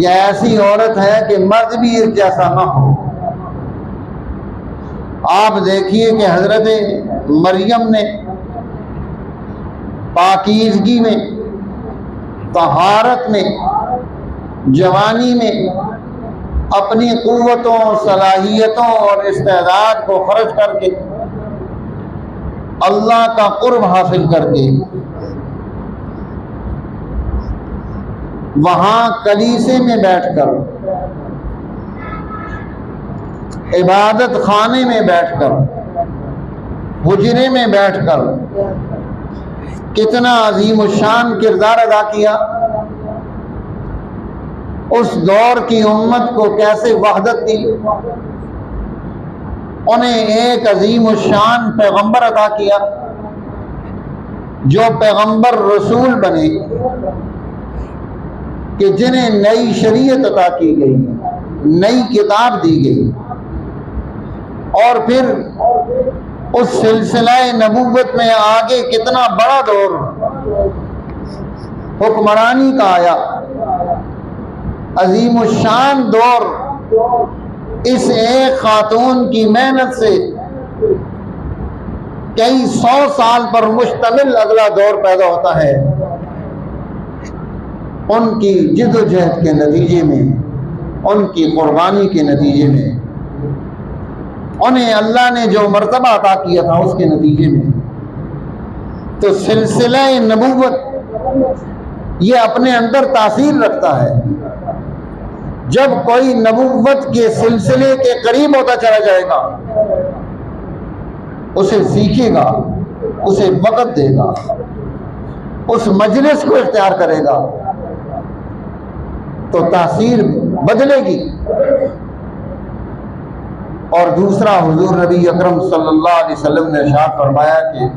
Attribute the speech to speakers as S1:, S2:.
S1: यह ऐसी औरत है कि मर्द भी इस जैसा ना हो। आप देखिए कि हजरत मरियम ने पाकीज़गी में, तहारत में, जवानी में अपनी क़ुव्वतों, सलाहियतों और इस्तेदाद को खर्च करके अल्लाह का क़ुर्ब हासिल करके वहाँ कलीसे में बैठकर, इबादत खाने में बैठकर, हुजरे में बैठकर कितना अजीम शान किरदार अदा किया। उस दौर की उम्मत को कैसे वहदत दी, उन्हें एक अजीम शान पैगंबर अता किया जो पैगंबर रसूल बने, कि जिन्हें नई शरीयत अता की गई, नई किताब दी गई, और फिर उस सिलसिला नबूवत में आगे कितना बड़ा दौर हुक्मरानी का आया, अजीम शान दौर। इस एक खातून की मेहनत से कई 100 साल पर मुश्तमिल अगला दौर पैदा होता है। उनकी जिद्दोजहद के नतीजे में, उनकी कुर्बानी के नतीजे में, उन्हें अल्लाह ने जो मर्तबा अता किया था उसके नतीजे में, तो सिलसिला नबूवत ये अपने अंदर तासीर रखता है। जब कोई नबूवत के सिलसिले के करीब होता चला जाएगा, उसे सीखेगा, उसे वक़्त देगा, उस मजलिस को इख्तियार करेगा, तो तासीर बदलेगी। और दूसरा, हुजूर नबी अकरम सल्लल्लाहु अलैहि वसल्लम ने इरशाद फरमाया कि